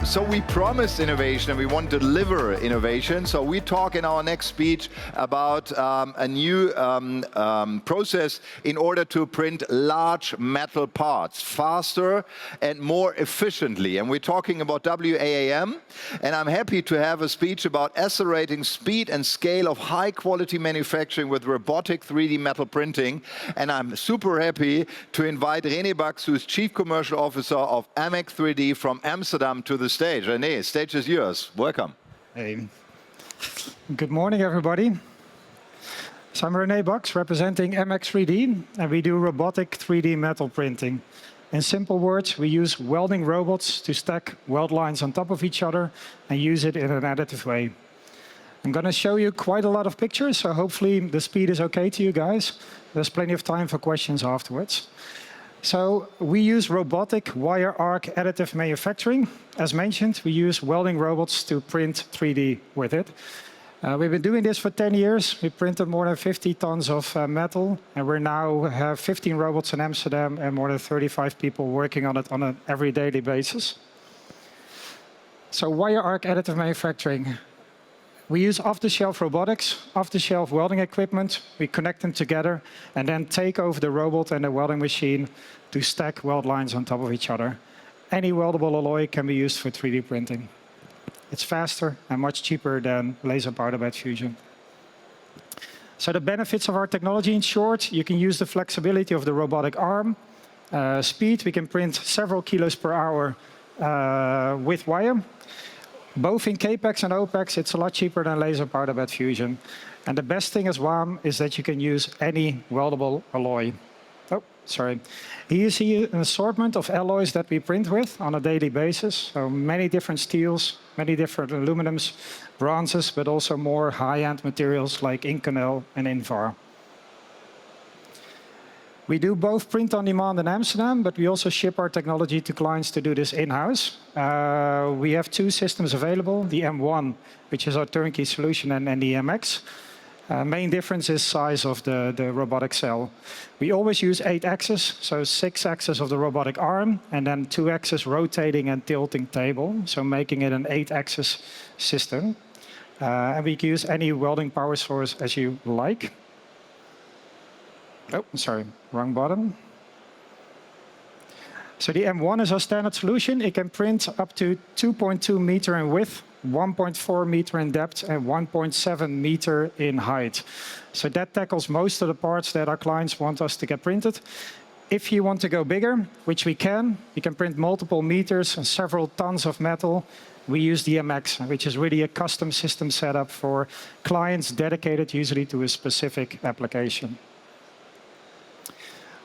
So we promise innovation and we want to deliver innovation. So we talk in our next speech about a new process in order to print large metal parts faster and more efficiently. And we're talking about WAAM. And I'm happy to have a speech about accelerating speed and scale of high quality manufacturing with robotic 3D metal printing. And I'm super happy to invite René Bax, who's Chief Commercial Officer of MX3D from Amsterdam, to the stage. René, stage is yours. Welcome. Hey. Good morning, everybody. So I'm René Bax, representing MX3D, and we do robotic 3D metal printing. In simple words, we use welding robots to stack weld lines on top of each other and use it in an additive way. I'm going to show you quite a lot of pictures, so hopefully the speed is okay to you guys. There's plenty of time for questions afterwards. So we use robotic wire arc additive manufacturing. As mentioned, we use welding robots to print 3D with it. We've been doing this for 10 years. We printed more than 50 tons of metal, and we now have 15 robots in Amsterdam and more than 35 people working on it on an every daily basis. So wire arc additive manufacturing. We use off-the-shelf robotics, off-the-shelf welding equipment. We connect them together and then take over the robot and the welding machine to stack weld lines on top of each other. Any weldable alloy can be used for 3D printing. It's faster and much cheaper than laser powder bed fusion. So the benefits of our technology, in short, you can use the flexibility of the robotic arm. Speed, we can print several kilos per hour with wire. Both in CAPEX and OPEX, it's a lot cheaper than laser powder bed fusion. And the best thing as WAM is that you can use any weldable alloy. Oh, sorry. Here you see an assortment of alloys that we print with on a daily basis. So many different steels, many different aluminums, bronzes, but also more high-end materials like Inconel and Invar. We do both print on demand in Amsterdam, but we also ship our technology to clients to do this in-house. We have two systems available, the M1, which is our turnkey solution, and the MX. Main difference is size of the robotic cell. We always use 8 axes, so 6 axes of the robotic arm, and then 2 axes rotating and tilting table, so making it an 8-axis system. And we can use any welding power source as you like. Oh, sorry, wrong button. So the M1 is our standard solution. It can print up to 2.2 meter in width, 1.4 meter in depth, and 1.7 meter in height. So that tackles most of the parts that our clients want us to get printed. If you want to go bigger, which we can print multiple meters and several tons of metal. We use the MX, which is really a custom system setup for clients dedicated usually to a specific application.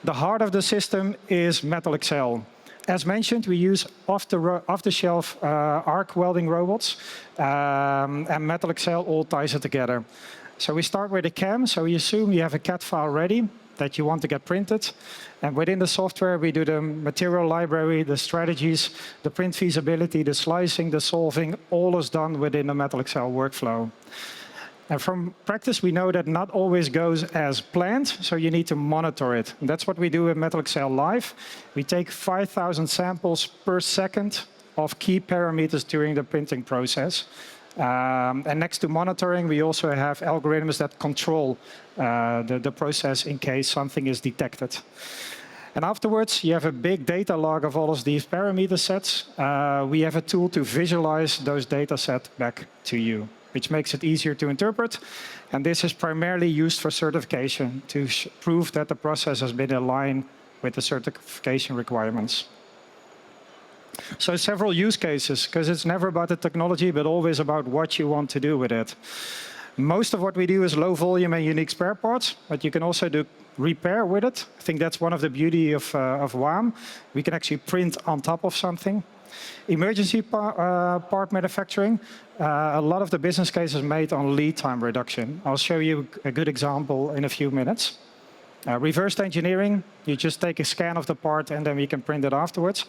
The heart of the system is Metal XL. As mentioned, we use off-the-shelf arc welding robots, and Metal XL all ties it together. So we start with a CAM, so we assume you have a CAD file ready that you want to get printed. And within the software, we do the material library, the strategies, the print feasibility, the slicing, the solving, all is done within the Metal XL workflow. And from practice, we know that not always goes as planned, so you need to monitor it. And that's what we do with Metal XL Live. We take 5,000 samples per second of key parameters during the printing process. And next to monitoring, we also have algorithms that control the process in case something is detected. And afterwards, you have a big data log of all of these parameter sets. We have a tool to visualize those data sets back to you, which makes it easier to interpret. And this is primarily used for certification to prove that the process has been in line with the certification requirements. So several use cases, because it's never about the technology, but always about what you want to do with it. Most of what we do is low volume and unique spare parts, but you can also do repair with it. I think that's one of the beauty of WAM. We can actually print on top of something. Emergency part manufacturing, a lot of the business case is made on lead time reduction. I'll show you a good example in a few minutes. Reverse engineering, you just take a scan of the part and then we can print it afterwards.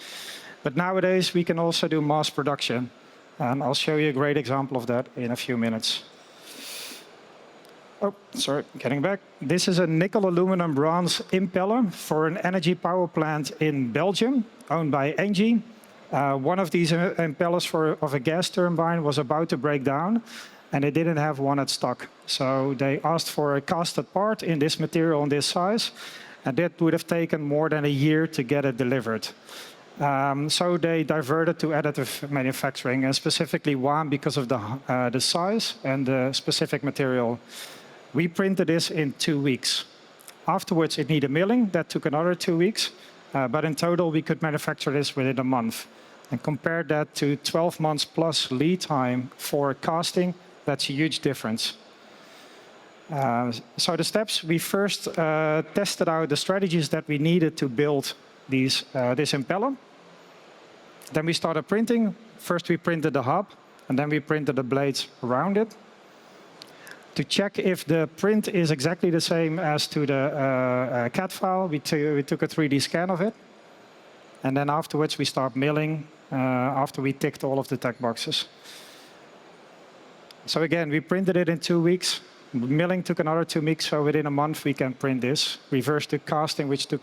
But nowadays we can also do mass production. And I'll show you a great example of that in a few minutes. Oh, sorry, getting back. This is a nickel aluminum bronze impeller for an energy power plant in Belgium, owned by Engie. One of these impellers of a gas turbine was about to break down, and they didn't have one at stock. So they asked for a casted part in this material, in this size, and that would have taken more than a year to get it delivered. So they diverted to additive manufacturing, and specifically WAM because of the size and the specific material. We printed this in 2 weeks. Afterwards, it needed milling. That took another 2 weeks. But in total, we could manufacture this within a month. And compare that to 12 months plus lead time for casting, that's a huge difference. So the steps, we first tested out the strategies that we needed to build this impeller. Then we started printing. First we printed the hub, and then we printed the blades around it. To check if the print is exactly the same as to the CAD file, we took a 3D scan of it. And then afterwards we start milling after we ticked all of the check boxes. So again, we printed it in 2 weeks. Milling took another 2 weeks, so within a month we can print this. Reverse to casting, which took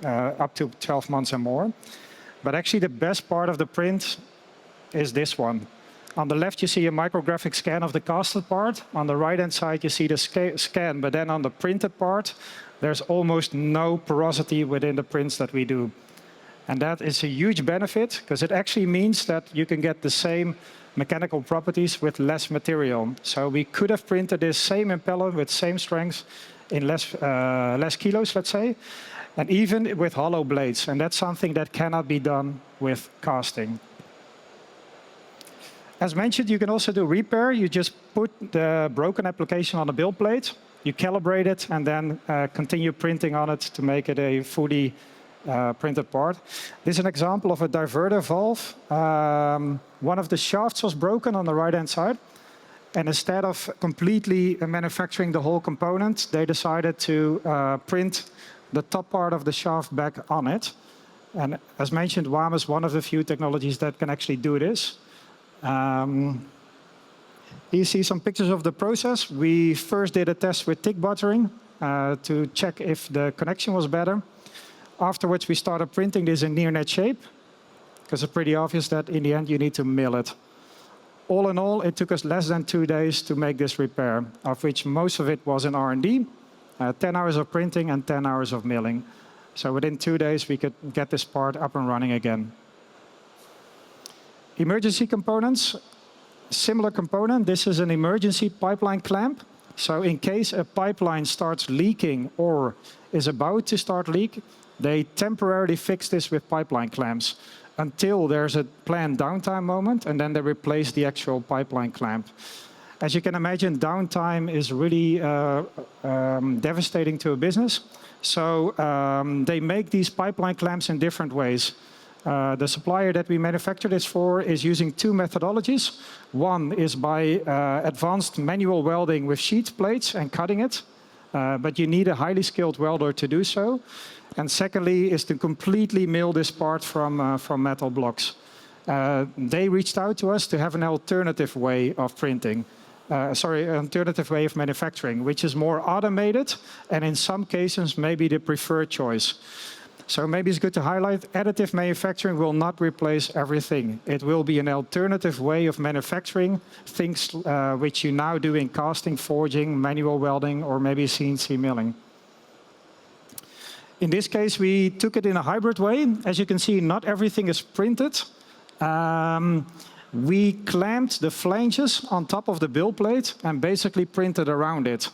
up to 12 months and more. But actually the best part of the print is this one. On the left you see a micrographic scan of the casted part. On the right-hand side you see the scan, but then on the printed part there's almost no porosity within the prints that we do. And that is a huge benefit, because it actually means that you can get the same mechanical properties with less material. So we could have printed this same impeller with same strength in less kilos, let's say, and even with hollow blades. And that's something that cannot be done with casting. As mentioned, you can also do repair. You just put the broken application on a build plate, you calibrate it, and then continue printing on it to make it a fully printed part. This is an example of a diverter valve. One of the shafts was broken on the right-hand side, and instead of completely manufacturing the whole component, they decided to print the top part of the shaft back on it. And as mentioned, WAM is one of the few technologies that can actually do this. You see some pictures of the process. We first did a test with tick buttering to check if the connection was better. Afterwards, we started printing this in near-net shape, because it's pretty obvious that in the end you need to mill it. All in all, it took us less than 2 days to make this repair, of which most of it was in R&D, 10 hours of printing and 10 hours of milling. So within 2 days, we could get this part up and running again. Emergency components, similar component. This is an emergency pipeline clamp. So in case a pipeline starts leaking or is about to start leak, they temporarily fix this with pipeline clamps until there's a planned downtime moment, and then they replace the actual pipeline clamp. As you can imagine, downtime is really devastating to a business. So they make these pipeline clamps in different ways. The supplier that we manufacture this for is using 2 methodologies. One is by advanced manual welding with sheet plates and cutting it. But you need a highly skilled welder to do so. And secondly is to completely mill this part from metal blocks. They reached out to us to have an alternative way of printing. An alternative way of manufacturing, which is more automated and in some cases maybe the preferred choice. So maybe it's good to highlight, additive manufacturing will not replace everything. It will be an alternative way of manufacturing things which you now do in casting, forging, manual welding, or maybe CNC milling. In this case, we took it in a hybrid way. As you can see, not everything is printed. We clamped the flanges on top of the build plate and basically printed around it,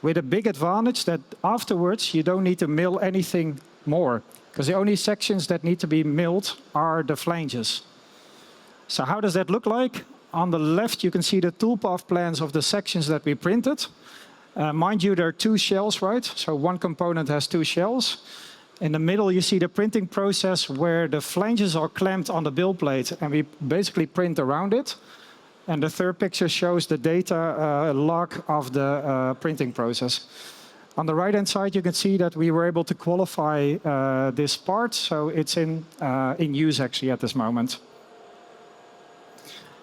with a big advantage that afterwards you don't need to mill anything more, because the only sections that need to be milled are the flanges. So how does that look like? On the left, you can see the toolpath plans of the sections that we printed. Mind you, there are 2 shells, right? So one component has 2 shells. In the middle, you see the printing process where the flanges are clamped on the build plate, and we basically print around it. And the third picture shows the data log of the printing process. On the right-hand side, you can see that we were able to qualify this part, so it's in use actually at this moment.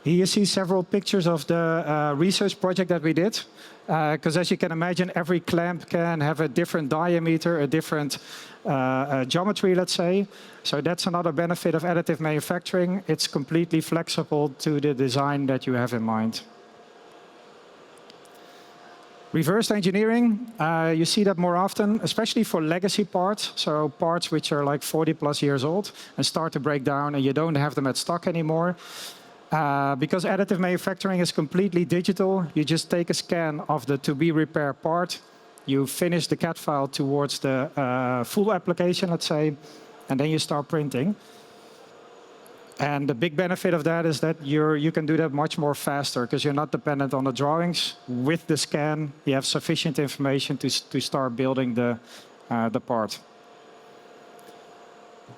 Here you see several pictures of the research project that we did. Because as you can imagine, every clamp can have a different diameter, a different geometry, let's say. So that's another benefit of additive manufacturing. It's completely flexible to the design that you have in mind. Reverse engineering, you see that more often, especially for legacy parts. So parts which are like 40+ years old and start to break down and you don't have them at stock anymore. Because additive manufacturing is completely digital, you just take a scan of the to-be repaired part, you finish the CAD file towards the full application, let's say, and then you start printing. And the big benefit of that is that you can do that much more faster because you're not dependent on the drawings. With the scan, you have sufficient information to start building the part.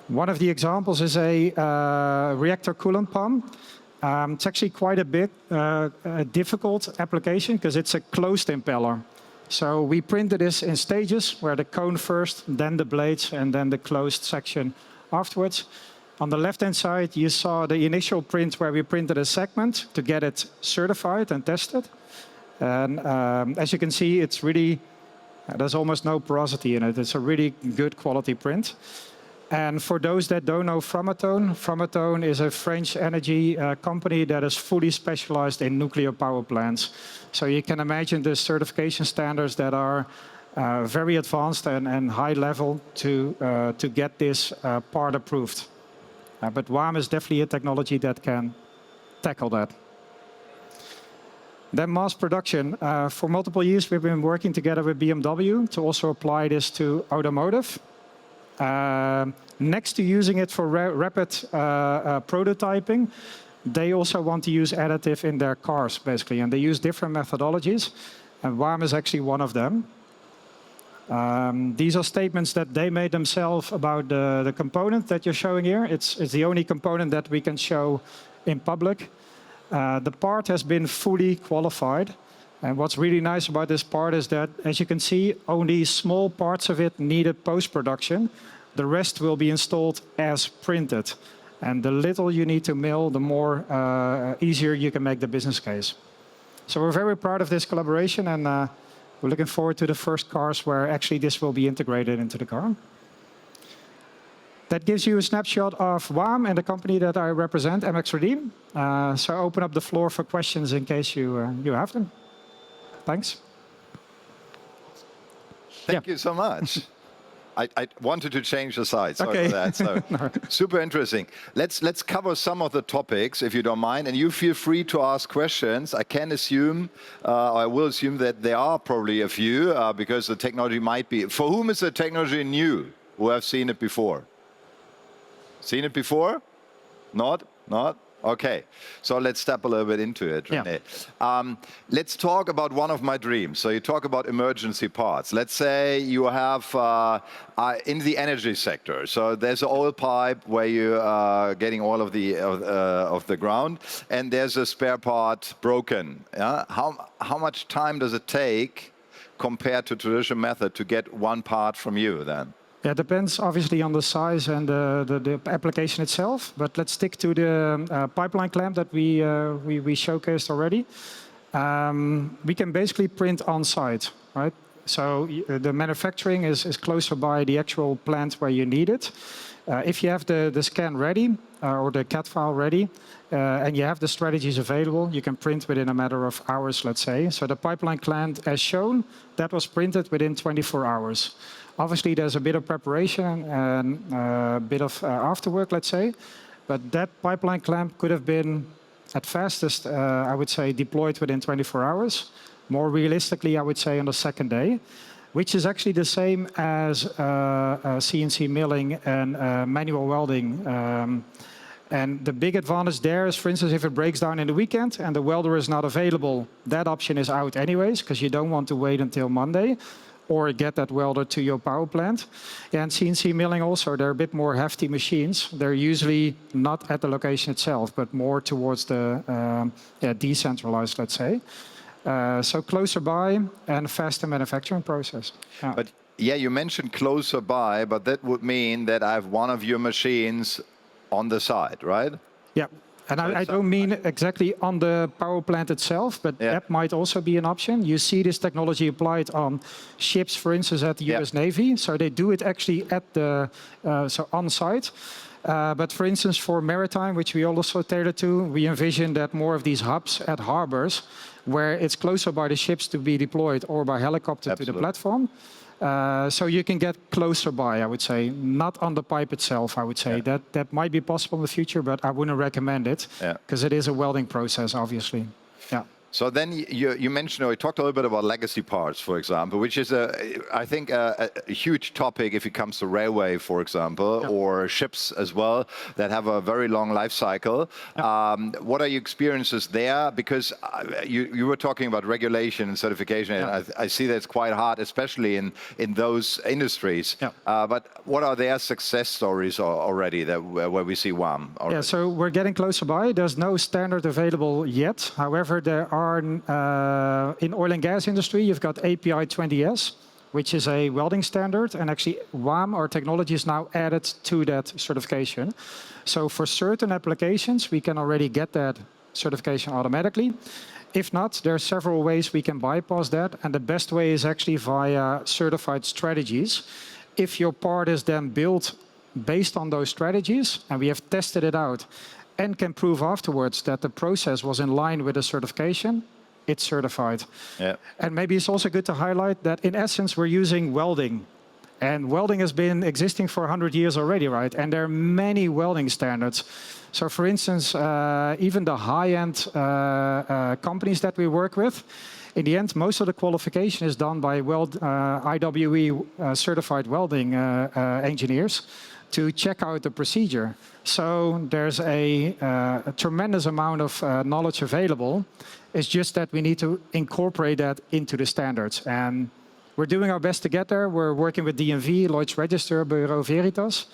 One of the examples is a reactor coolant pump. It's actually quite a bit a difficult application because it's a closed impeller. So we printed this in stages where the cone first, then the blades, and then the closed section afterwards. On the left-hand side, you saw the initial print where we printed a segment to get it certified and tested. And as you can see, it's really, there's almost no porosity in it. It's a really good quality print. And for those that don't know Framatome, Framatome is a French energy company that is fully specialized in nuclear power plants. So you can imagine the certification standards that are very advanced and high level to get this part approved. But WAM is definitely a technology that can tackle that. Then mass production. For multiple years, we've been working together with BMW to also apply this to automotive. Next to using it for rapid prototyping, they also want to use additive in their cars, basically. And they use different methodologies. And WAM is actually one of them. These are statements that they made themselves about the component that you're showing here. It's the only component that we can show in public. The part has been fully qualified. And what's really nice about this part is that, as you can see, only small parts of it needed post-production. The rest will be installed as printed. And the little you need to mill, the more easier you can make the business case. So we're very proud of this collaboration, and we're looking forward to the first cars where actually this will be integrated into the car. That gives you a snapshot of WAM and the company that I represent, MX3D. So I open up the floor for questions in case you have them. Thanks. Thank you so much. I wanted to change the slide. Sorry for that. So, super interesting. Let's cover some of the topics, if you don't mind, and you feel free to ask questions. I can assume, I will assume that there are probably a few because the technology might be. For whom is the technology new? Who have seen it before? Seen it before? Not? Okay, so let's step a little bit into it, René. Yeah. Let's talk about one of my dreams. So you talk about emergency parts. Let's say you have in the energy sector. So there's an oil pipe where you are getting oil of the ground, and there's a spare part broken. Yeah? How much time does it take compared to traditional method to get one part from you then? Yeah, it depends obviously on the size and the application itself. But let's stick to the pipeline clamp that we showcased already. We can basically print on site, right? So the manufacturing is closer by the actual plant where you need it. If you have the scan ready or the CAD file ready, and you have the strategies available, you can print within a matter of hours, let's say. So the pipeline clamp, as shown, that was printed within 24 hours. Obviously, there's a bit of preparation and a bit of afterwork, let's say. But that pipeline clamp could have been, at fastest, I would say, deployed within 24 hours. More realistically, I would say on the second day, which is actually the same as CNC milling and manual welding. And the big advantage there is, for instance, if it breaks down in the weekend and the welder is not available, that option is out anyways, because you don't want to wait until Monday or get that welder to your power plant. And CNC milling also, they're a bit more hefty machines. They're usually not at the location itself, but more towards the decentralized, let's say. So closer by and faster manufacturing process. Yeah. But yeah, you mentioned closer by, but that would mean that I have one of your machines on the side, right? Yeah. And I don't mean exactly on the power plant itself, but that might also be an option. You see this technology applied on ships, for instance, at the US Navy. So they do it actually at the on site. But for instance, for maritime, which we also tailor to, we envision that more of these hubs at harbors, where it's closer by the ships to be deployed or by helicopter to the platform. So you can get closer by, I would say, not on the pipe itself, I would say. That might be possible in the future, but I wouldn't recommend it, because it is a welding process, obviously. Yeah. So then you mentioned, or you talked a little bit about legacy parts, for example, which is, I think, a huge topic if it comes to railway, for example, or ships as well, that have a very long life cycle. What are your experiences there? Because you were talking about regulation and certification, and I see that's quite hard, especially in those industries. But what are their success stories already where we see WAM already? Yeah, so we're getting closer by. There's no standard available yet. However, there are in oil and gas industry, you've got API 20S, which is a welding standard, and actually WAM, our technology, is now added to that certification. So for certain applications, we can already get that certification automatically. If not, there are several ways we can bypass that, and the best way is actually via certified strategies. If your part is then built based on those strategies, and we have tested it out, and can prove afterwards that the process was in line with the certification, it's certified. And maybe it's also good to highlight that in essence we're using welding. And welding has been existing for 100 years already, right? And there are many welding standards. So for instance, even the high-end companies that we work with, in the end, most of the qualification is done by IWE certified welding engineers to check out the procedure. So there's a tremendous amount of knowledge available. It's just that we need to incorporate that into the standards. And we're doing our best to get there. We're working with DNV, Lloyd's Register, Bureau Veritas.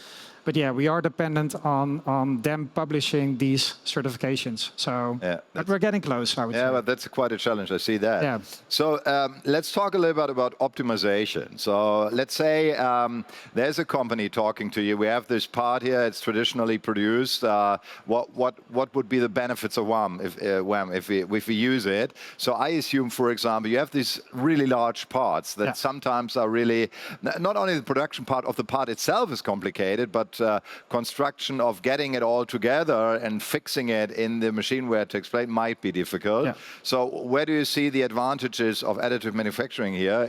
But yeah, we are dependent on them publishing these certifications. So, but we're getting close, I would say. Yeah, but that's quite a challenge. I see that. Yeah. So let's talk a little bit about optimization. So let's say there's a company talking to you. We have this part here. It's traditionally produced. What would be the benefits of WAM if we use it? So I assume, for example, you have these really large parts that sometimes are really not only the production part of the part itself is complicated, but construction of getting it all together and fixing it in the machine where to explain might be difficult. So where do you see the advantages of additive manufacturing here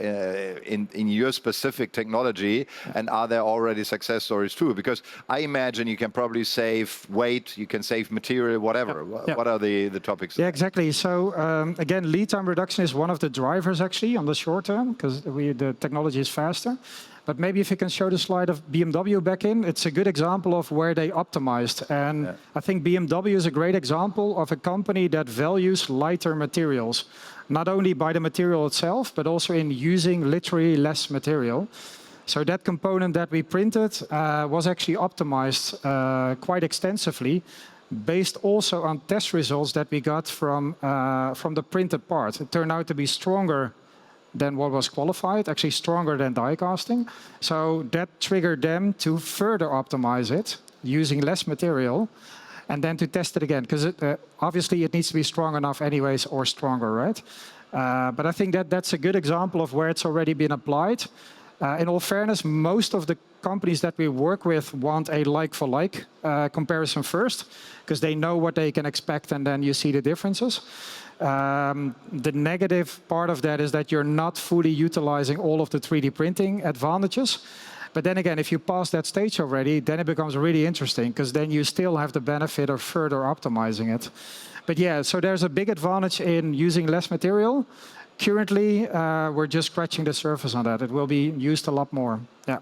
in your specific technology? And are there already success stories too? Because I imagine you can probably save weight, you can save material, whatever. What are the topics? Yeah, exactly. So again, lead time reduction is one of the drivers actually on the short term, because the technology is faster. But maybe if you can show the slide of BMW back in, it's a good example of where they optimized. And I think BMW is a great example of a company that values lighter materials, not only by the material itself, but also in using literally less material. So that component that we printed was actually optimized quite extensively, based also on test results that we got from the printed part. It turned out to be stronger than what was qualified, actually stronger than die casting. So that triggered them to further optimize it using less material and then to test it again, because obviously it needs to be strong enough anyways or stronger, right? But I think that's a good example of where it's already been applied. In all fairness, most of the companies that we work with want a like-for-like comparison first, because they know what they can expect and then you see the differences. The negative part of that is that you're not fully utilizing all of the 3D printing advantages. But then again, if you pass that stage already, then it becomes really interesting, because then you still have the benefit of further optimizing it. But yeah, so there's a big advantage in using less material. Currently, we're just scratching the surface on that. It will be used a lot more. Yeah.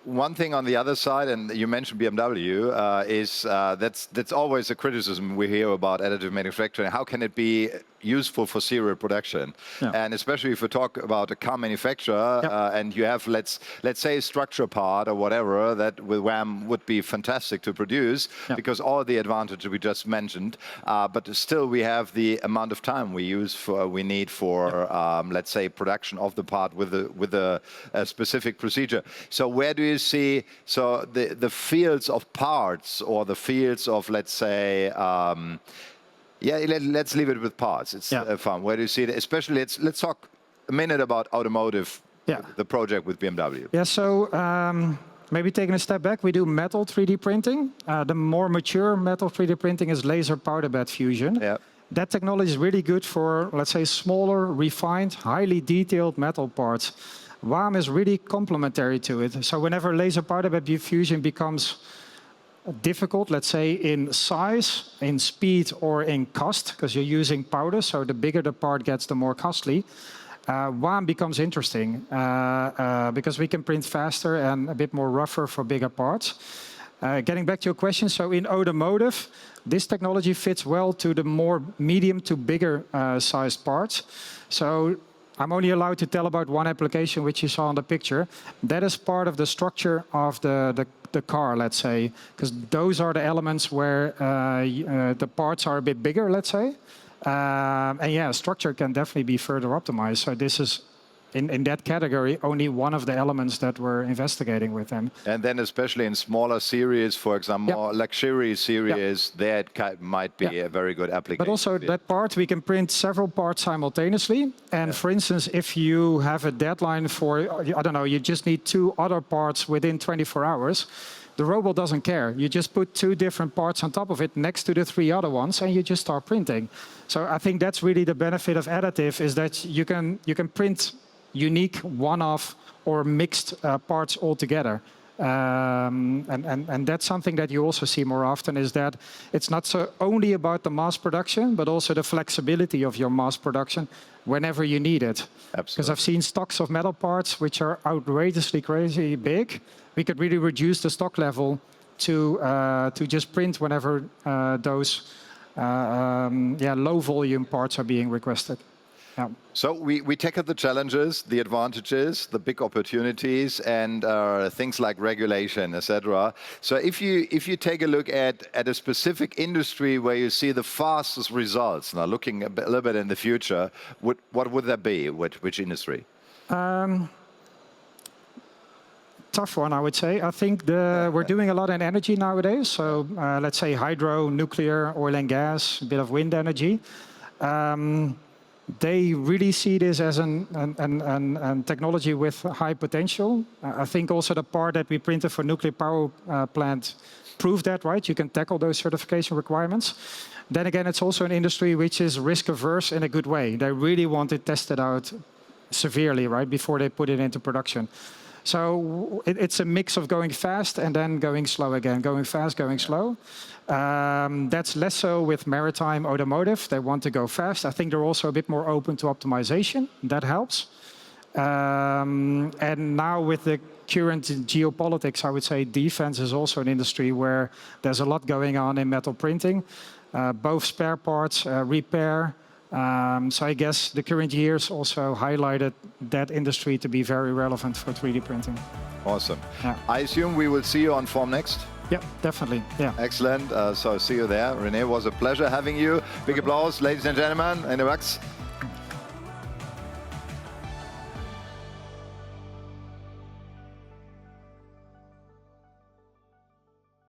One thing on the other side, and you mentioned BMW, is that's always a criticism we hear about additive manufacturing. How can it be useful for serial production. Yeah. And especially if you talk about a car manufacturer and you have, let's say, a structure part or whatever that with WAM would be fantastic to produce because all the advantages we just mentioned, but still we have the amount of time we need for let's say production of the part with a specific procedure. So where do you see the fields of parts or the fields of, let's say, let's leave it with parts. It's fun. Where do you see it? Especially, let's talk a minute about automotive, the project with BMW. Yeah, so maybe taking a step back, we do metal 3D printing. The more mature metal 3D printing is laser powder bed fusion. Yeah. That technology is really good for, let's say, smaller, refined, highly detailed metal parts. WAM is really complementary to it. So whenever laser powder bed fusion becomes difficult, let's say in size, in speed, or in cost, because you're using powder, so the bigger the part gets, the more costly, WAM becomes interesting because we can print faster and a bit more rougher for bigger parts. Getting back to your question, so in automotive, this technology fits well to the more medium to bigger sized parts. So I'm only allowed to tell about one application, which you saw on the picture. That is part of the structure of the car, let's say, because those are the elements where the parts are a bit bigger, let's say. And yeah, structure can definitely be further optimized. So this is, in that category, only one of the elements that we're investigating with them. And then especially in smaller series, for example, more luxury series, that might be a very good application. But also that part, we can print several parts simultaneously. And for instance, if you have a deadline for, I don't know, you just need 2 other parts within 24 hours, the robot doesn't care. You just put 2 different parts on top of it next to the 3 other ones, and you just start printing. So I think that's really the benefit of additive, is that you can print unique, one-off or mixed parts altogether. And that's something that you also see more often, is that it's not so only about the mass production, but also the flexibility of your mass production whenever you need it. Because I've seen stocks of metal parts which are outrageously crazy big. We could really reduce the stock level to just print whenever those low volume parts are being requested. Yeah. So we tackle the challenges, the advantages, the big opportunities, and things like regulation, etc. So if you take a look at a specific industry where you see the fastest results, now looking a little bit in the future, what would that be? Which industry? Tough one, I would say. I think we're doing a lot in energy nowadays. So let's say hydro, nuclear, oil and gas, a bit of wind energy. They really see this as an technology with high potential. I think also the part that we printed for nuclear power plant proved that, right? You can tackle those certification requirements. Then again, it's also an industry which is risk averse in a good way. They really want it tested out severely, right, before they put it into production. So it's a mix of going fast and then going slow again, going fast, going slow. That's less so with maritime automotive. They want to go fast. I think they're also a bit more open to optimization. That helps. And now with the current geopolitics, I would say defense is also an industry where there's a lot going on in metal printing, both spare parts, repair. So I guess the current years also highlighted that industry to be very relevant for 3D printing. Awesome. Yeah. I assume we will see you on Formnext? Yeah, definitely. Yeah. Excellent. So see you there. René, it was a pleasure having you. Big applause, ladies and gentlemen, in the box.